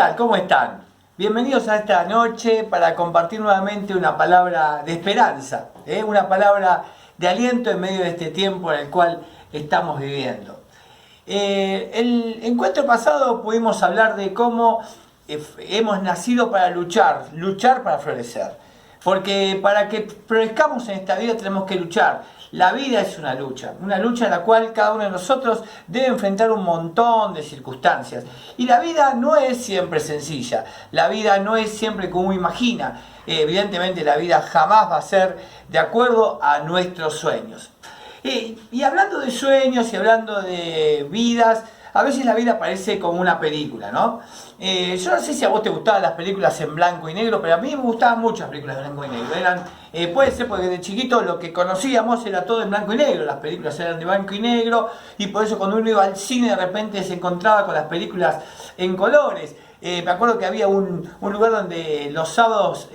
Tal? ¿Cómo están? Bienvenidos a esta noche para compartir nuevamente una palabra de esperanza, una palabra de aliento en medio de este tiempo en el cual estamos viviendo. El encuentro pasado pudimos hablar de cómo hemos nacido para luchar para florecer. Porque para que florezcamos en esta vida tenemos que luchar. La vida es una lucha en la cual cada uno de nosotros debe enfrentar un montón de circunstancias. Y la vida no es siempre sencilla, la vida no es siempre como uno imagina. Evidentemente la vida jamás va a ser de acuerdo a nuestros sueños. Y hablando de sueños y hablando de vidas, a veces la vida parece como una película, ¿no? Yo no sé si a vos te gustaban las películas en blanco y negro, pero a mí me gustaban muchas películas en blanco y negro. Puede ser porque de chiquito lo que conocíamos era todo en blanco y negro, las películas eran de blanco y negro, y por eso cuando uno iba al cine de repente se encontraba con las películas en colores. Me acuerdo que había un lugar donde los sábados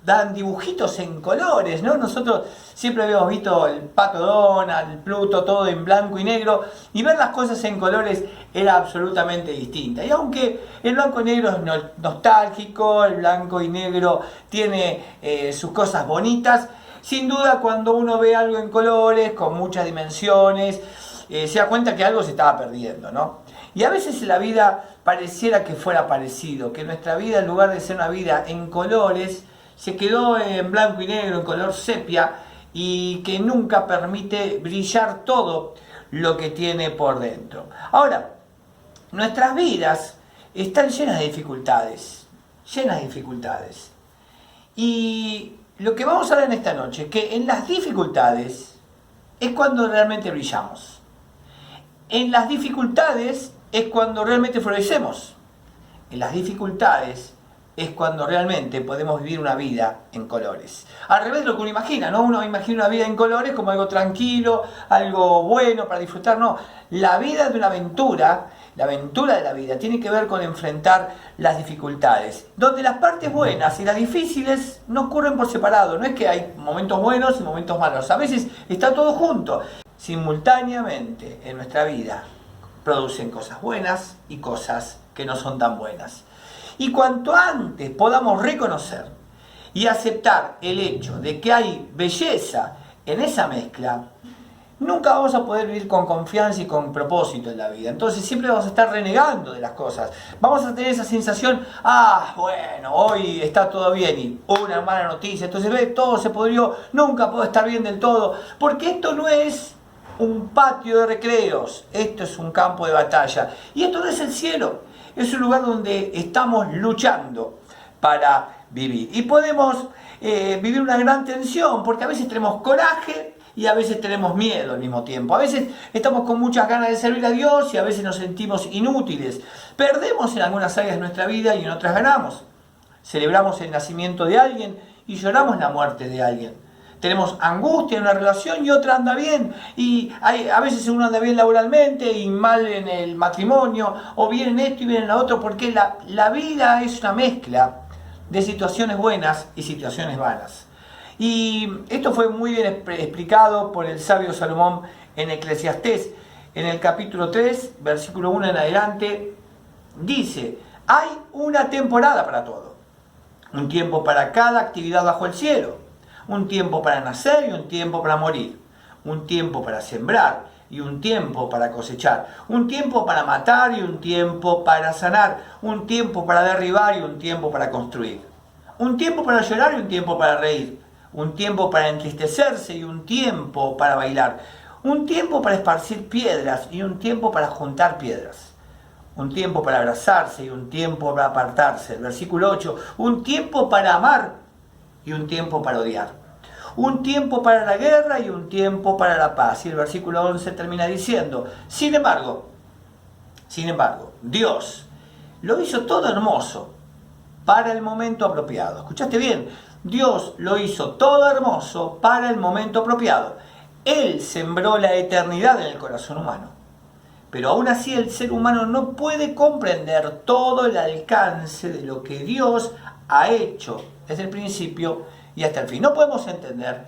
dan dibujitos en colores, ¿no? Nosotros siempre habíamos visto el Pato Donald, el Pluto, todo en blanco y negro, y ver las cosas en colores era absolutamente distinta. Y aunque el blanco y negro es nostálgico, el blanco y negro tiene sus cosas bonitas, sin duda cuando uno ve algo en colores, con muchas dimensiones, se da cuenta que algo se estaba perdiendo, ¿no? Y a veces la vida pareciera que fuera parecido, que nuestra vida, en lugar de ser una vida en colores, se quedó en blanco y negro, en color sepia, y que nunca permite brillar todo lo que tiene por dentro. Ahora, nuestras vidas están llenas de dificultades, Y lo que vamos a ver en esta noche, que en las dificultades es cuando realmente brillamos. En las dificultades es cuando realmente florecemos. En las dificultades es cuando realmente podemos vivir una vida en colores. Al revés de lo que uno imagina, ¿no? Uno imagina una vida en colores como algo tranquilo, algo bueno para disfrutar. No, la vida de una aventura, la aventura de la vida, tiene que ver con enfrentar las dificultades, donde las partes buenas y las difíciles no ocurren por separado. No es que hay momentos buenos y momentos malos, a veces está todo junto. Simultáneamente en nuestra vida producen cosas buenas y cosas que no son tan buenas. Y cuanto antes podamos reconocer y aceptar el hecho de que hay belleza en esa mezcla, nunca vamos a poder vivir con confianza y con propósito en la vida. Entonces siempre vamos a estar renegando de las cosas. Vamos a tener esa sensación, bueno, hoy está todo bien y una mala noticia, entonces todo se pudrió, nunca puedo estar bien del todo, porque esto no es un patio de recreos, esto es un campo de batalla y esto no es el cielo. Es un lugar donde estamos luchando para vivir. Y podemos vivir una gran tensión, porque a veces tenemos coraje y a veces tenemos miedo al mismo tiempo. A veces estamos con muchas ganas de servir a Dios y a veces nos sentimos inútiles. Perdemos en algunas áreas de nuestra vida y en otras ganamos. Celebramos el nacimiento de alguien y lloramos la muerte de alguien. Tenemos angustia en una relación y otra anda bien. Y a veces uno anda bien laboralmente y mal en el matrimonio, o bien en esto y bien en lo otro, porque la vida es una mezcla de situaciones buenas y situaciones malas. Y esto fue muy bien explicado por el sabio Salomón en Eclesiastés, en el capítulo 3, versículo 1 en adelante, dice: hay una temporada para todo, un tiempo para cada actividad bajo el cielo. Un tiempo para nacer y un tiempo para morir. Un tiempo para sembrar y un tiempo para cosechar. Un tiempo para matar y un tiempo para sanar. Un tiempo para derribar y un tiempo para construir. Un tiempo para llorar y un tiempo para reír. Un tiempo para entristecerse y un tiempo para bailar. Un tiempo para esparcir piedras y un tiempo para juntar piedras. Un tiempo para abrazarse y un tiempo para apartarse. El versículo 8. Un tiempo para amar y un tiempo para odiar. Un tiempo para la guerra y un tiempo para la paz. Y el versículo 11 termina diciendo: sin embargo, Dios lo hizo todo hermoso para el momento apropiado. ¿Escuchaste bien? Dios lo hizo todo hermoso para el momento apropiado. Él sembró la eternidad en el corazón humano. Pero aún así el ser humano no puede comprender todo el alcance de lo que Dios ha hecho desde el principio y hasta el fin. No podemos entender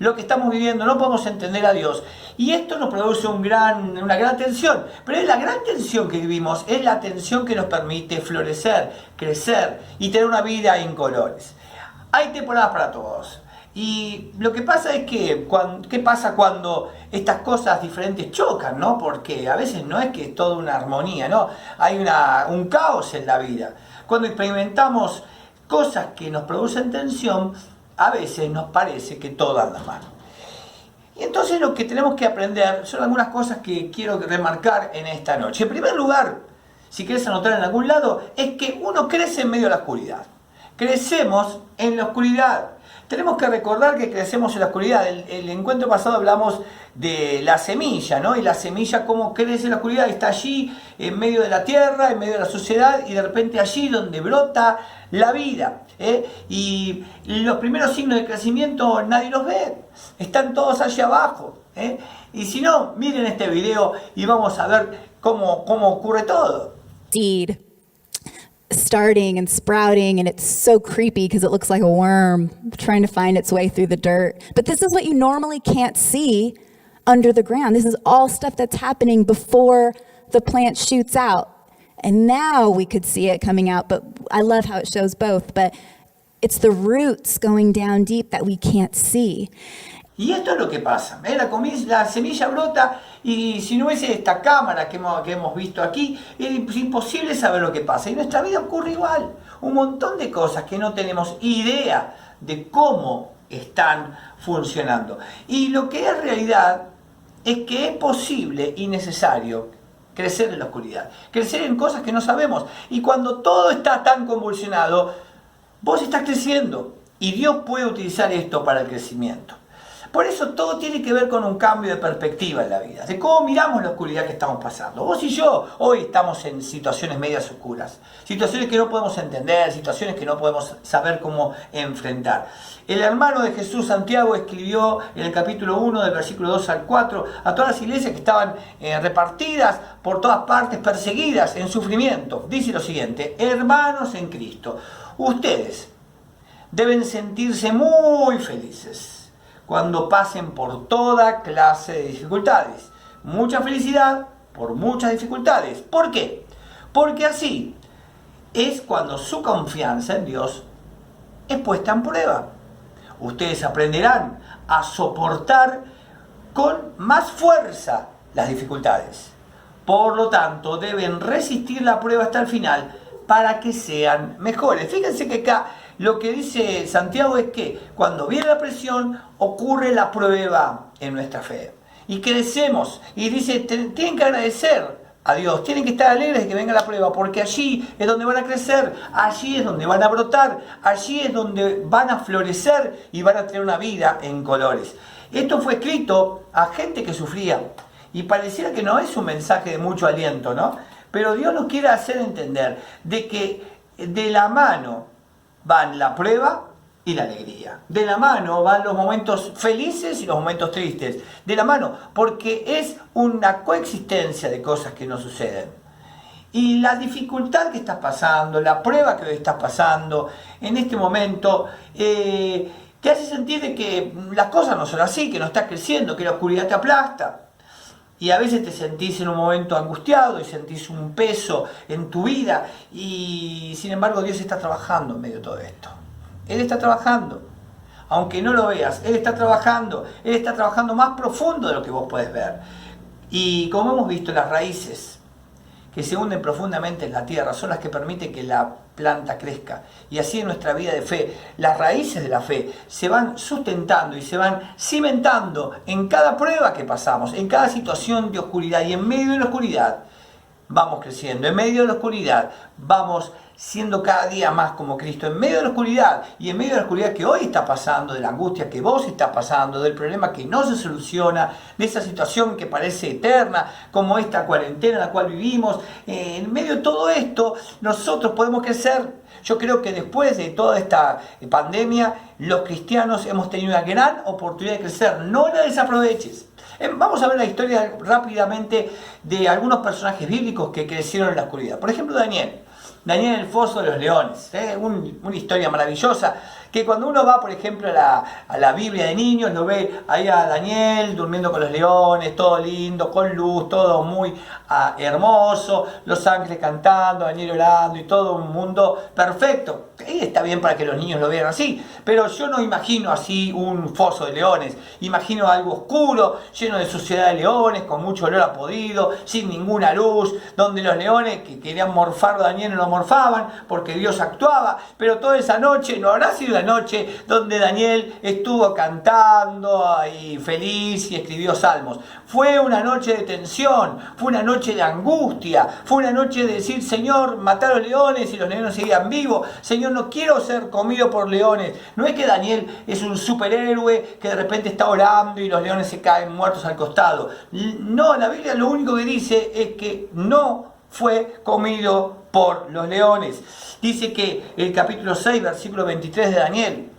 lo que estamos viviendo, no podemos entender a Dios. Y esto nos produce una gran tensión. Pero es la gran tensión que vivimos, es la tensión que nos permite florecer, crecer y tener una vida en colores. Hay temporadas para todos. Y lo que pasa es que, ¿qué pasa cuando estas cosas diferentes chocan, ¿no? Porque a veces no es que es toda una armonía, ¿no? Hay un caos en la vida. Cuando experimentamos cosas que nos producen tensión, a veces nos parece que todo anda mal. Y entonces lo que tenemos que aprender son algunas cosas que quiero remarcar en esta noche. En primer lugar, si quieres anotar en algún lado, es que uno crece en medio de la oscuridad. Crecemos en la oscuridad. Tenemos que recordar que crecemos en la oscuridad. El encuentro pasado hablamos de la semilla, ¿no? Y la semilla, cómo crece en la oscuridad, está allí, en medio de la tierra, en medio de la sociedad, y de repente allí donde brota la vida. Y los primeros signos de crecimiento nadie los ve, están todos allá abajo. Y si no, miren este video y vamos a ver cómo ocurre todo. Seed starting and sprouting, and it's so creepy because it looks like a worm trying to find its way through the dirt. But this is what you normally can't see under the ground. This is all stuff that's happening before the plant shoots out. And now we could see it coming out, but I love how it shows both. But it's the roots going down deep that we can't see. Y esto es lo que pasa. La semilla brota y si no hubiese esta cámara que hemos visto aquí, es imposible saber lo que pasa. Y nuestra vida ocurre igual. Un montón de cosas que no tenemos idea de cómo están funcionando. Y lo que es realidad es que es posible y necesario crecer en la oscuridad. Crecer en cosas que no sabemos. Y cuando todo está tan convulsionado, vos estás creciendo. Y Dios puede utilizar esto para el crecimiento. Por eso todo tiene que ver con un cambio de perspectiva en la vida, de cómo miramos la oscuridad que estamos pasando. Vos y yo hoy estamos en situaciones medias oscuras, situaciones que no podemos entender, situaciones que no podemos saber cómo enfrentar. El hermano de Jesús, Santiago, escribió en el capítulo 1, del versículo 2 al 4, a todas las iglesias que estaban repartidas por todas partes, perseguidas, en sufrimiento. Dice lo siguiente: hermanos en Cristo, ustedes deben sentirse muy felices cuando pasen por toda clase de dificultades. Mucha felicidad por muchas dificultades. ¿Por qué? Porque así es cuando su confianza en Dios es puesta en prueba. Ustedes aprenderán a soportar con más fuerza las dificultades. Por lo tanto, deben resistir la prueba hasta el final para que sean mejores. Fíjense que acá lo que dice Santiago es que cuando viene la presión, ocurre la prueba en nuestra fe. Y crecemos. Y dice, tienen que agradecer a Dios, tienen que estar alegres de que venga la prueba, porque allí es donde van a crecer, allí es donde van a brotar, allí es donde van a florecer y van a tener una vida en colores. Esto fue escrito a gente que sufría. Y pareciera que no es un mensaje de mucho aliento, ¿no? Pero Dios nos quiere hacer entender de que de la mano van la prueba y la alegría. De la mano van los momentos felices y los momentos tristes. De la mano, porque es una coexistencia de cosas que nos suceden. Y la dificultad que estás pasando, la prueba que hoy estás pasando, en este momento, te hace sentir de que las cosas no son así, que no estás creciendo, que la oscuridad te aplasta. Y a veces te sentís en un momento angustiado y sentís un peso en tu vida. Y sin embargo Dios está trabajando en medio de todo esto. Él está trabajando. Aunque no lo veas, Él está trabajando. Él está trabajando más profundo de lo que vos podés ver. Y como hemos visto, las raíces que se hunden profundamente en la tierra son las que permiten que la planta crezca. Y así en nuestra vida de fe, las raíces de la fe se van sustentando y se van cimentando en cada prueba que pasamos, en cada situación de oscuridad. Y en medio de la oscuridad vamos creciendo, en medio de la oscuridad vamos siendo cada día más como Cristo, en medio de la oscuridad y en medio de la oscuridad que hoy está pasando, de la angustia que vos estás pasando, del problema que no se soluciona, de esa situación que parece eterna, como esta cuarentena en la cual vivimos. En medio de todo esto, nosotros podemos crecer. Yo creo que después de toda esta pandemia, los cristianos hemos tenido una gran oportunidad de crecer. No la desaproveches. Vamos a ver la historia rápidamente de algunos personajes bíblicos que crecieron en la oscuridad. Por ejemplo, Daniel en el foso de los leones, una historia maravillosa Que cuando uno va, por ejemplo, a la Biblia de niños, lo ve ahí a Daniel durmiendo con los leones, todo lindo, con luz, todo muy hermoso, los ángeles cantando, Daniel orando y todo un mundo perfecto. Y está bien para que los niños lo vean así, pero yo no imagino así un foso de leones, imagino algo oscuro, lleno de suciedad de leones, con mucho olor a podrido, sin ninguna luz, donde los leones que querían morfar a Daniel no lo morfaban, porque Dios actuaba, pero toda esa noche no habrá sido la noche donde Daniel estuvo cantando y feliz y escribió salmos. Fue una noche de tensión, fue una noche de angustia, fue una noche de decir, Señor, matar a los leones y los leones seguían vivos, Señor, no quiero ser comido por leones. No es que Daniel es un superhéroe que de repente está orando y los leones se caen muertos al costado. No, la Biblia lo único que dice es que no fue comido por los leones. Dice que el capítulo 6, versículo 23 de Daniel,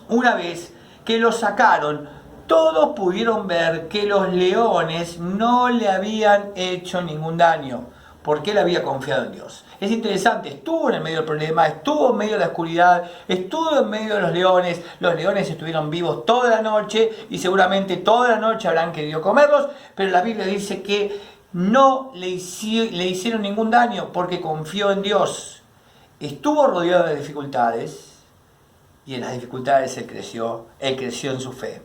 una vez que lo sacaron, todos pudieron ver que los leones no le habían hecho ningún daño, porque él había confiado en Dios. Es interesante, estuvo en el medio del problema, estuvo en medio de la oscuridad, estuvo en medio de los leones estuvieron vivos toda la noche y seguramente toda la noche habrán querido comerlos, pero la Biblia dice que no le hicieron ningún daño porque confió en Dios. Estuvo rodeado de dificultades y en las dificultades él creció en su fe.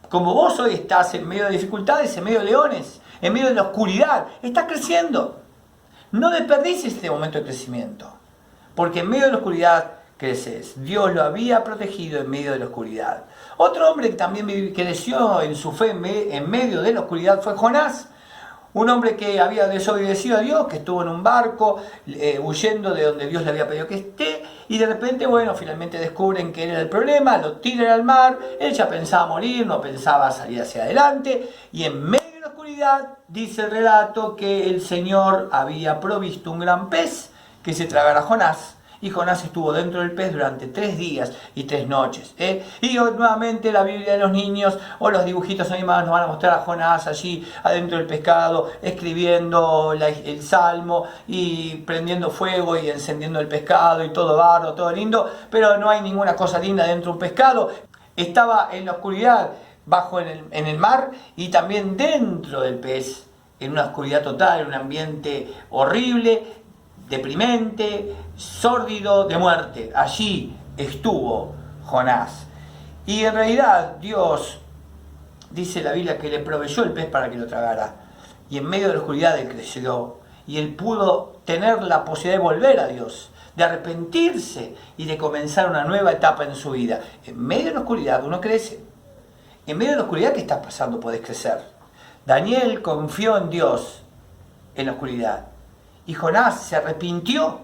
Como vos hoy estás en medio de dificultades, en medio de leones, en medio de la oscuridad, estás creciendo. No desperdicies este momento de crecimiento, porque en medio de la oscuridad creces. Dios lo había protegido en medio de la oscuridad. Otro hombre que también creció en su fe en medio de la oscuridad fue Jonás. Un hombre que había desobedecido a Dios, que estuvo en un barco huyendo de donde Dios le había pedido que esté, y de repente, finalmente descubren que era el problema, lo tiran al mar, él ya pensaba morir, no pensaba salir hacia adelante, y en medio de la oscuridad dice el relato que el Señor había provisto un gran pez que se tragara a Jonás. Y Jonás estuvo dentro del pez durante 3 días y 3 noches. Y nuevamente la Biblia de los niños o los dibujitos animados nos van a mostrar a Jonás allí adentro del pescado, escribiendo el salmo y prendiendo fuego y encendiendo el pescado y todo barro, todo lindo, pero no hay ninguna cosa linda dentro de un pescado. Estaba en la oscuridad, en el mar y también dentro del pez, en una oscuridad total, en un ambiente horrible, deprimente, sórdido, de muerte. Allí estuvo Jonás. Y en realidad Dios, dice la Biblia, que le proveyó el pez para que lo tragara. Y en medio de la oscuridad él creció. Y él pudo tener la posibilidad de volver a Dios, de arrepentirse y de comenzar una nueva etapa en su vida. En medio de la oscuridad uno crece. En medio de la oscuridad que estás pasando podés crecer. Daniel confió en Dios en la oscuridad. Y Jonás se arrepintió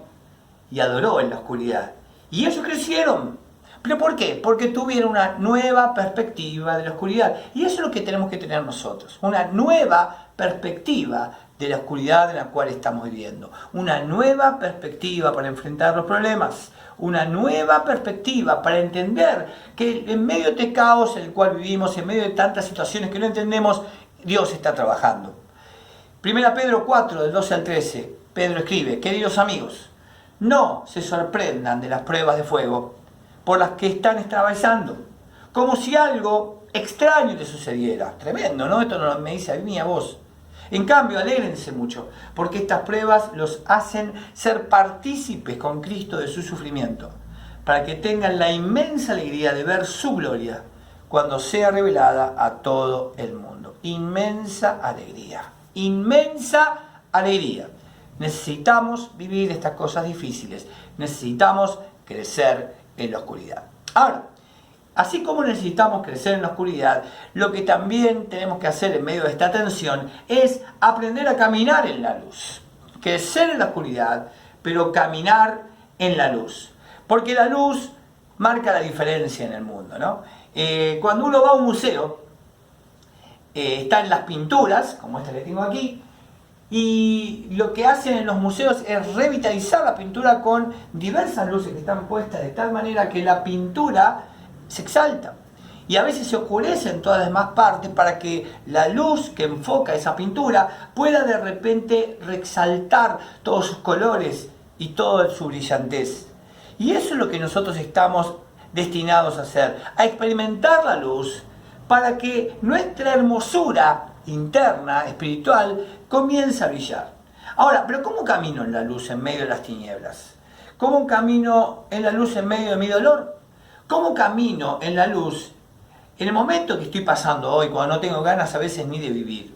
y adoró en la oscuridad. Y ellos crecieron. ¿Pero por qué? Porque tuvieron una nueva perspectiva de la oscuridad. Y eso es lo que tenemos que tener nosotros. Una nueva perspectiva de la oscuridad en la cual estamos viviendo. Una nueva perspectiva para enfrentar los problemas. Una nueva perspectiva para entender que en medio de este caos en el cual vivimos, en medio de tantas situaciones que no entendemos, Dios está trabajando. 1 Pedro 4, del 12 al 13. Pedro escribe: queridos amigos, no se sorprendan de las pruebas de fuego por las que están atravesando, como si algo extraño les sucediera. Tremendo, ¿no? Esto no me dice a mí ni a vos. En cambio, alégrense mucho, porque estas pruebas los hacen ser partícipes con Cristo de su sufrimiento, para que tengan la inmensa alegría de ver su gloria cuando sea revelada a todo el mundo. Inmensa alegría, inmensa alegría. Necesitamos vivir estas cosas difíciles. Necesitamos crecer en la oscuridad. Ahora, así como necesitamos crecer en la oscuridad, lo que también tenemos que hacer en medio de esta tensión es aprender a caminar en la luz. Crecer en la oscuridad, pero caminar en la luz. Porque la luz marca la diferencia en el mundo, ¿no? Cuando uno va a un museo, están las pinturas, como esta que tengo aquí, y lo que hacen en los museos es revitalizar la pintura con diversas luces que están puestas de tal manera que la pintura se exalta. Y a veces se oscurece en todas las demás partes para que la luz que enfoca esa pintura pueda de repente resaltar todos sus colores y toda su brillantez. Y eso es lo que nosotros estamos destinados a ser, a experimentar la luz para que nuestra hermosura interna, espiritual, comience a brillar. Ahora, pero ¿cómo camino en la luz en medio de las tinieblas? ¿Cómo camino en la luz en medio de mi dolor? ¿Cómo camino en la luz en el momento que estoy pasando hoy, cuando no tengo ganas a veces ni de vivir?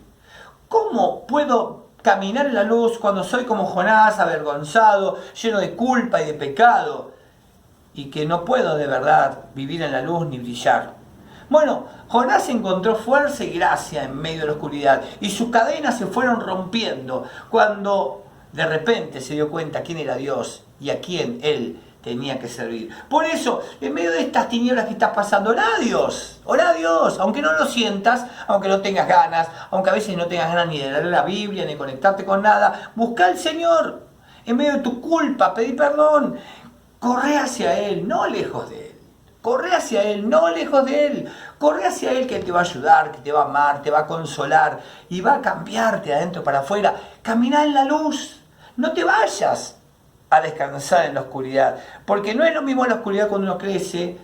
¿Cómo puedo caminar en la luz cuando soy como Jonás, avergonzado, lleno de culpa y de pecado, y que no puedo de verdad vivir en la luz ni brillar? Bueno, Jonás encontró fuerza y gracia en medio de la oscuridad, y sus cadenas se fueron rompiendo cuando de repente se dio cuenta quién era Dios y a quién él tenía que servir. Por eso, en medio de estas tinieblas que estás pasando, ora a Dios, aunque no lo sientas, aunque no tengas ganas, aunque a veces no tengas ganas ni de leer la Biblia, ni de conectarte con nada, busca al Señor. En medio de tu culpa, pedí perdón, corre hacia Él, no lejos de Él. Corre hacia Él, no lejos de Él. Corre hacia Él, que te va a ayudar, que te va a amar, te va a consolar y va a cambiarte de adentro para afuera. Camina en la luz, no te vayas a descansar en la oscuridad, porque no es lo mismo la oscuridad cuando uno crece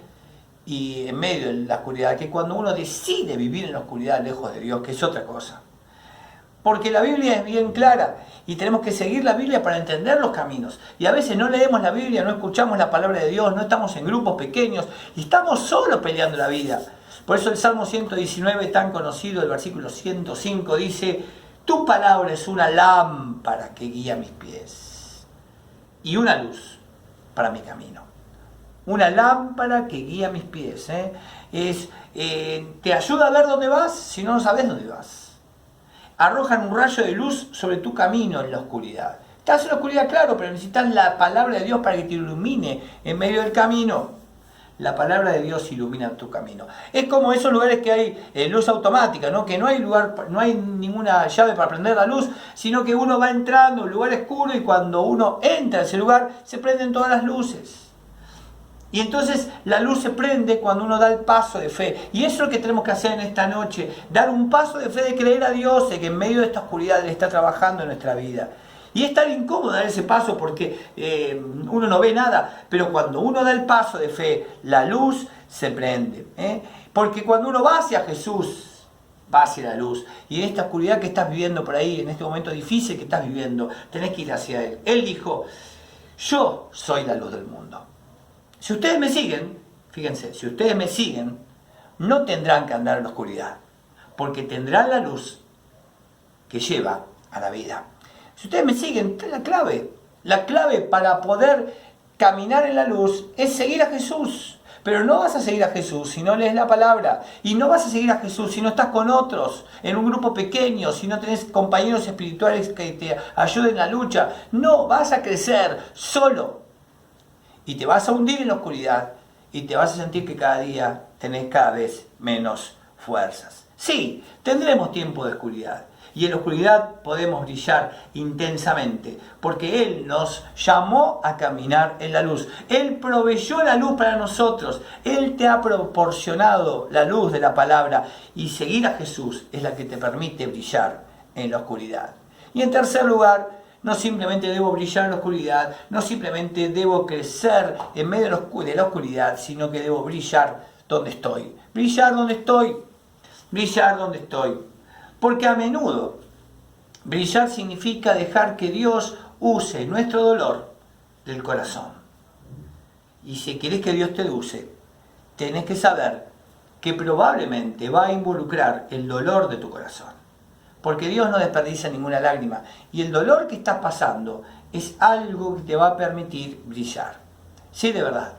y en medio de la oscuridad que cuando uno decide vivir en la oscuridad lejos de Dios, que es otra cosa. Porque la Biblia es bien clara y tenemos que seguir la Biblia para entender los caminos. Y a veces no leemos la Biblia, no escuchamos la palabra de Dios, no estamos en grupos pequeños y estamos solos peleando la vida. Por eso el Salmo 119, tan conocido, el versículo 105, dice: tu palabra es una lámpara que guía mis pies y una luz para mi camino. Una lámpara que guía mis pies. Te ayuda a ver dónde vas si no sabes dónde vas. Arrojan un rayo de luz sobre tu camino en la oscuridad. Estás en la oscuridad, claro, pero necesitas la palabra de Dios para que te ilumine en medio del camino. La palabra de Dios ilumina tu camino. Es como esos lugares que hay luz automática, ¿no? Que no hay lugar, no hay ninguna llave para prender la luz, sino que uno va entrando a un lugar oscuro y cuando uno entra a ese lugar se prenden todas las luces. Y entonces la luz se prende cuando uno da el paso de fe. Y eso es lo que tenemos que hacer en esta noche. Dar un paso de fe, de creer a Dios, de que en medio de esta oscuridad Él está trabajando en nuestra vida. Y es tan incómodo dar ese paso porque uno no ve nada. Pero cuando uno da el paso de fe, la luz se prende. Porque cuando uno va hacia Jesús, va hacia la luz. Y en esta oscuridad que estás viviendo por ahí, en este momento difícil que estás viviendo, tenés que ir hacia Él. Él dijo: yo soy la luz del mundo. Si ustedes me siguen, fíjense, si ustedes me siguen, no tendrán que andar en la oscuridad, porque tendrán la luz que lleva a la vida. Si ustedes me siguen, esta es la clave. La clave para poder caminar en la luz es seguir a Jesús. Pero no vas a seguir a Jesús si no lees la palabra. Y no vas a seguir a Jesús si no estás con otros, en un grupo pequeño, si no tenés compañeros espirituales que te ayuden en la lucha. No, vas a crecer solo. Y te vas a hundir en la oscuridad y te vas a sentir que cada día tenés cada vez menos fuerzas. Sí, tendremos tiempo de oscuridad y en la oscuridad podemos brillar intensamente porque Él nos llamó a caminar en la luz. Él proveyó la luz para nosotros. Él te ha proporcionado la luz de la palabra y seguir a Jesús es la que te permite brillar en la oscuridad. Y en tercer lugar, no simplemente debo brillar en la oscuridad, no simplemente debo crecer en medio de la oscuridad, sino que debo brillar donde estoy. Brillar donde estoy. Brillar donde estoy. Porque a menudo brillar significa dejar que Dios use nuestro dolor del corazón. Y si querés que Dios te use, tenés que saber que probablemente va a involucrar el dolor de tu corazón. Porque Dios no desperdicia ninguna lágrima. Y el dolor que estás pasando es algo que te va a permitir brillar. Sí, de verdad.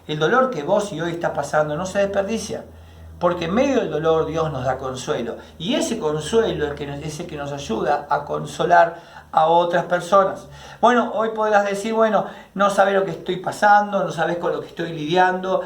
El dolor que vos y hoy estás pasando no se desperdicia. Porque en medio del dolor Dios nos da consuelo. Y ese consuelo es el que nos ayuda a consolar a otras personas. Bueno, hoy podrás decir, bueno, no sabes lo que estoy pasando, no sabes con lo que estoy lidiando,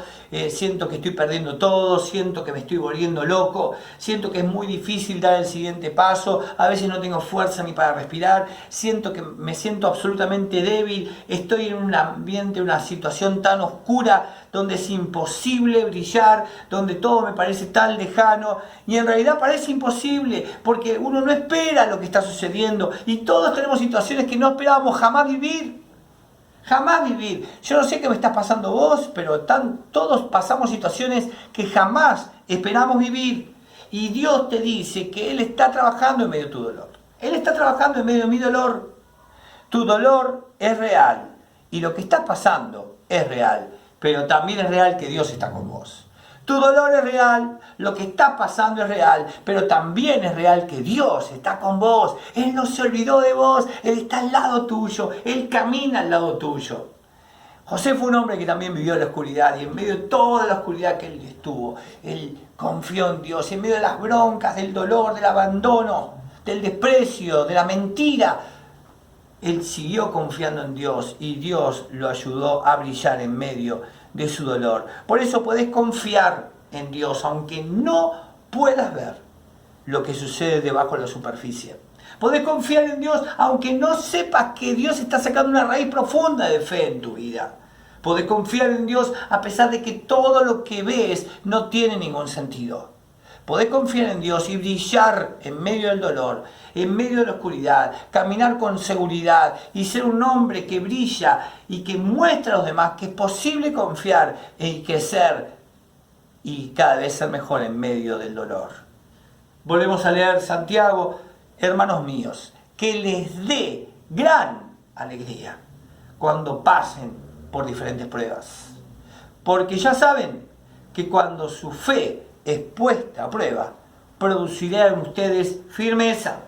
siento que estoy perdiendo todo, siento que me estoy volviendo loco, siento que es muy difícil dar el siguiente paso, a veces no tengo fuerza ni para respirar, siento que me siento absolutamente débil, estoy en un ambiente, una situación tan oscura donde es imposible brillar, donde todo me parece tan lejano y en realidad parece imposible porque uno no espera lo que está sucediendo y todos tenemos situaciones que no esperábamos jamás vivir. Jamás vivir. Yo no sé qué me estás pasando vos, pero todos pasamos situaciones que jamás esperamos vivir. Y Dios te dice que Él está trabajando en medio de tu dolor. Él está trabajando en medio de mi dolor. Tu dolor es real. Y lo que estás pasando es real. Pero también es real que Dios está con vos. Tu dolor es real, lo que está pasando es real, pero también es real que Dios está con vos. Él no se olvidó de vos, Él está al lado tuyo, Él camina al lado tuyo. José fue un hombre que también vivió la oscuridad, y en medio de toda la oscuridad que él estuvo, él confió en Dios, en medio de las broncas, del dolor, del abandono, del desprecio, de la mentira. Él siguió confiando en Dios y Dios lo ayudó a brillar en medio de su dolor. Por eso podés confiar en Dios, aunque no puedas ver lo que sucede debajo de la superficie. Podés confiar en Dios, aunque no sepas que Dios está sacando una raíz profunda de fe en tu vida. Podés confiar en Dios a pesar de que todo lo que ves no tiene ningún sentido. Podés confiar en Dios y brillar en medio del dolor, en medio de la oscuridad, caminar con seguridad y ser un hombre que brilla y que muestra a los demás que es posible confiar y crecer y cada vez ser mejor en medio del dolor. Volvemos a leer Santiago, hermanos míos, que les dé gran alegría cuando pasen por diferentes pruebas. Porque ya saben que cuando su fe es puesta a prueba, producirá en ustedes firmeza.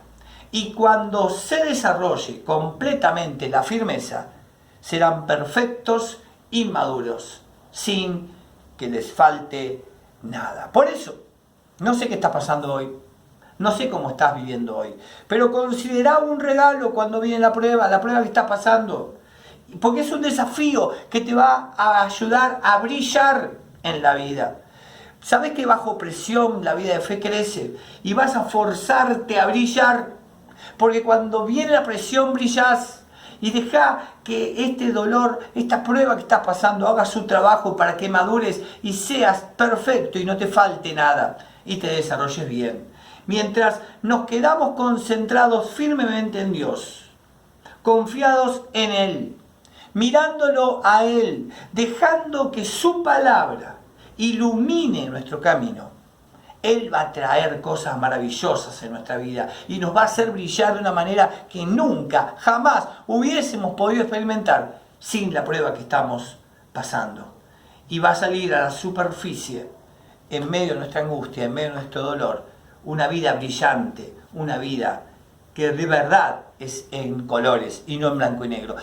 Y cuando se desarrolle completamente la firmeza, serán perfectos y maduros, sin que les falte nada. Por eso, no sé qué está pasando hoy, no sé cómo estás viviendo hoy, pero considera un regalo cuando viene la prueba que estás pasando, porque es un desafío que te va a ayudar a brillar en la vida. ¿Sabes que bajo presión la vida de fe crece? Y vas a forzarte a brillar. Porque cuando viene la presión brillás. Y deja que este dolor, esta prueba que estás pasando, haga su trabajo para que madures y seas perfecto y no te falte nada. Y te desarrolles bien. Mientras nos quedamos concentrados firmemente en Dios. Confiados en Él. Mirándolo a Él. Dejando que su palabra ilumine nuestro camino. Él va a traer cosas maravillosas en nuestra vida y nos va a hacer brillar de una manera que nunca, jamás hubiésemos podido experimentar sin la prueba que estamos pasando. Y va a salir a la superficie, en medio de nuestra angustia, en medio de nuestro dolor, una vida brillante, una vida que de verdad es en colores y no en blanco y negro.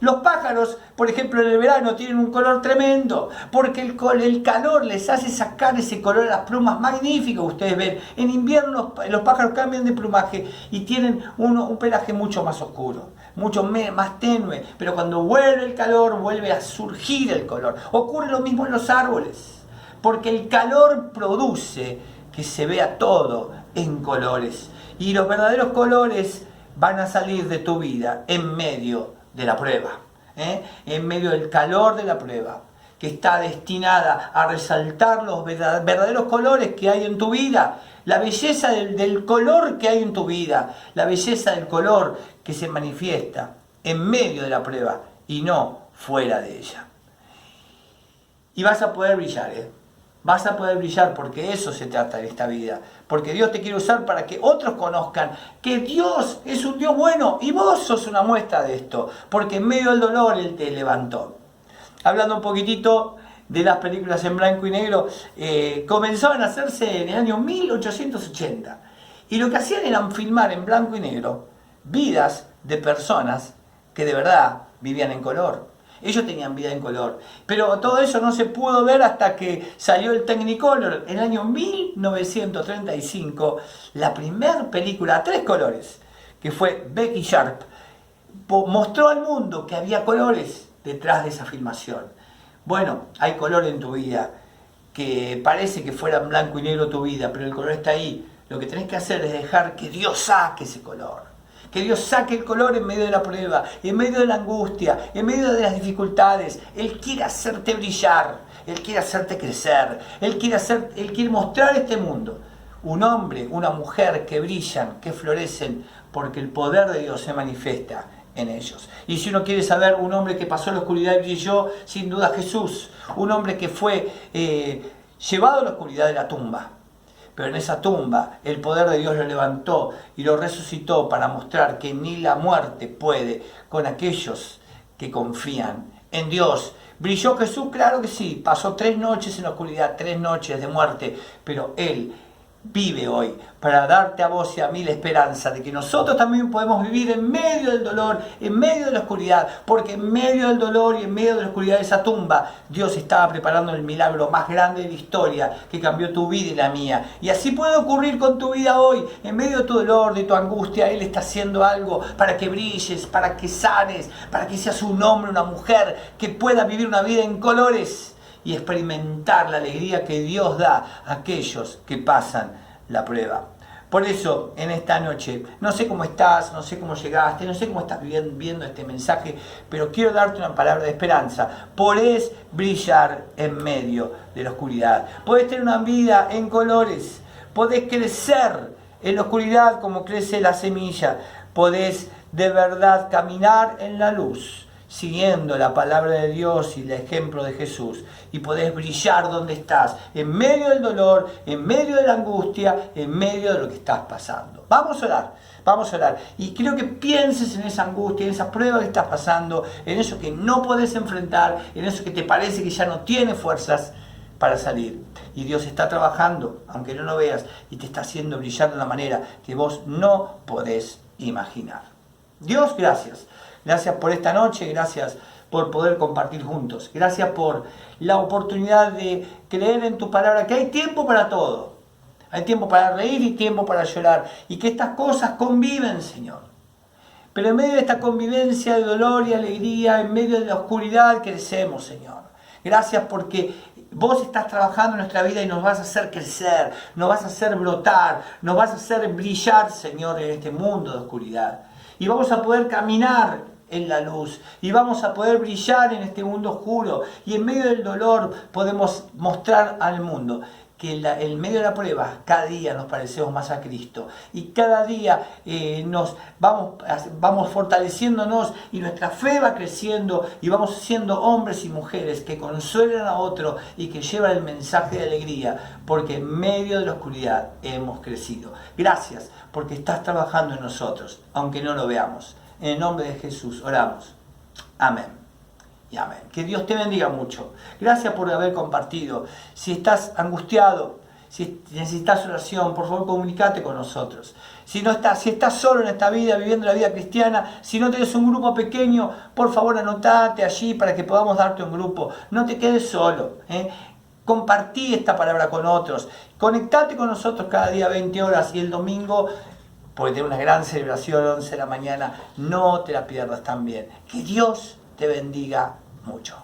Los pájaros, por ejemplo, en el verano tienen un color tremendo, porque el calor les hace sacar ese color a las plumas magnífico que ustedes ven. En invierno los pájaros cambian de plumaje y tienen un pelaje mucho más oscuro, mucho más tenue, pero cuando vuelve el calor vuelve a surgir el color. Ocurre lo mismo en los árboles, porque el calor produce que se vea todo en colores. Y los verdaderos colores van a salir de tu vida en medio de la prueba, en medio del calor de la prueba, que está destinada a resaltar los verdaderos colores que hay en tu vida, la belleza del color que hay en tu vida, la belleza del color que se manifiesta en medio de la prueba y no fuera de ella. Y vas a poder brillar, vas a poder brillar, porque eso se trata en esta vida. Porque Dios te quiere usar para que otros conozcan que Dios es un Dios bueno y vos sos una muestra de esto. Porque en medio del dolor Él te levantó. Hablando un poquitito de las películas en blanco y negro, comenzaban a hacerse en el año 1880. Y lo que hacían era filmar en blanco y negro vidas de personas que de verdad vivían en color. Ellos tenían vida en color, pero todo eso no se pudo ver hasta que salió el Technicolor en el año 1935, la primera película a 3 colores, que fue Becky Sharp, mostró al mundo que había colores detrás de esa filmación. Bueno, hay color en tu vida, que parece que fuera en blanco y negro tu vida, pero el color está ahí. Lo que tenés que hacer es dejar que Dios saque ese color. Que Dios saque el color en medio de la prueba, en medio de la angustia, en medio de las dificultades. Él quiere hacerte brillar, Él quiere hacerte crecer, Él quiere mostrar a este mundo un hombre, una mujer que brillan, que florecen, porque el poder de Dios se manifiesta en ellos. Y si uno quiere saber un hombre que pasó la oscuridad y brilló, sin duda Jesús, un hombre que fue llevado a la oscuridad de la tumba. Pero en esa tumba el poder de Dios lo levantó y lo resucitó para mostrar que ni la muerte puede con aquellos que confían en Dios. ¿Brilló Jesús? Claro que sí. Pasó 3 noches en la oscuridad, 3 noches de muerte, pero Él vive hoy para darte a vos y a mí la esperanza de que nosotros también podemos vivir en medio del dolor, en medio de la oscuridad, porque en medio del dolor y en medio de la oscuridad de esa tumba, Dios estaba preparando el milagro más grande de la historia que cambió tu vida y la mía. Y así puede ocurrir con tu vida hoy, en medio de tu dolor, de tu angustia. Él está haciendo algo para que brilles, para que sanes, para que seas un hombre, una mujer que pueda vivir una vida en colores y experimentar la alegría que Dios da a aquellos que pasan la prueba. Por eso, en esta noche, no sé cómo estás, no sé cómo llegaste, no sé cómo estás viendo este mensaje, pero quiero darte una palabra de esperanza. Podés brillar en medio de la oscuridad. Podés tener una vida en colores. Podés crecer en la oscuridad como crece la semilla. Podés de verdad caminar en la luz, siguiendo la palabra de Dios y el ejemplo de Jesús. Y podés brillar donde estás, en medio del dolor, en medio de la angustia, en medio de lo que estás pasando. Vamos a orar, vamos a orar. Y quiero que pienses en esa angustia, en esa prueba que estás pasando, en eso que no podés enfrentar, en eso que te parece que ya no tiene fuerzas para salir. Y Dios está trabajando, aunque no lo veas, y te está haciendo brillar de una manera que vos no podés imaginar. Dios, gracias. Gracias por esta noche, gracias por poder compartir juntos. Gracias por la oportunidad de creer en tu palabra, que hay tiempo para todo. Hay tiempo para reír y tiempo para llorar. Y que estas cosas conviven, Señor. Pero en medio de esta convivencia de dolor y alegría, en medio de la oscuridad, crecemos, Señor. Gracias porque vos estás trabajando en nuestra vida y nos vas a hacer crecer, nos vas a hacer brotar, nos vas a hacer brillar, Señor, en este mundo de oscuridad. Y vamos a poder caminar en la luz. Y vamos a poder brillar en este mundo oscuro. Y en medio del dolor podemos mostrar al mundo que en medio de la prueba cada día nos parecemos más a Cristo. Y cada día nos vamos fortaleciéndonos y nuestra fe va creciendo y vamos siendo hombres y mujeres que consuelan a otro y que llevan el mensaje de alegría, porque en medio de la oscuridad hemos crecido. Gracias porque estás trabajando en nosotros, aunque no lo veamos. En el nombre de Jesús oramos. Amén. Y amén. Que Dios te bendiga mucho. Gracias por haber compartido. Si estás angustiado, si necesitas oración, por favor comunícate con nosotros. Si estás solo en esta vida, viviendo la vida cristiana, si no tienes un grupo pequeño, por favor anotate allí para que podamos darte un grupo. No te quedes solo. Compartí esta palabra con otros. Conectate con nosotros cada día 20 horas y el domingo, porque tiene una gran celebración, 11 de la mañana, no te la pierdas también. Que Dios te bendiga mucho.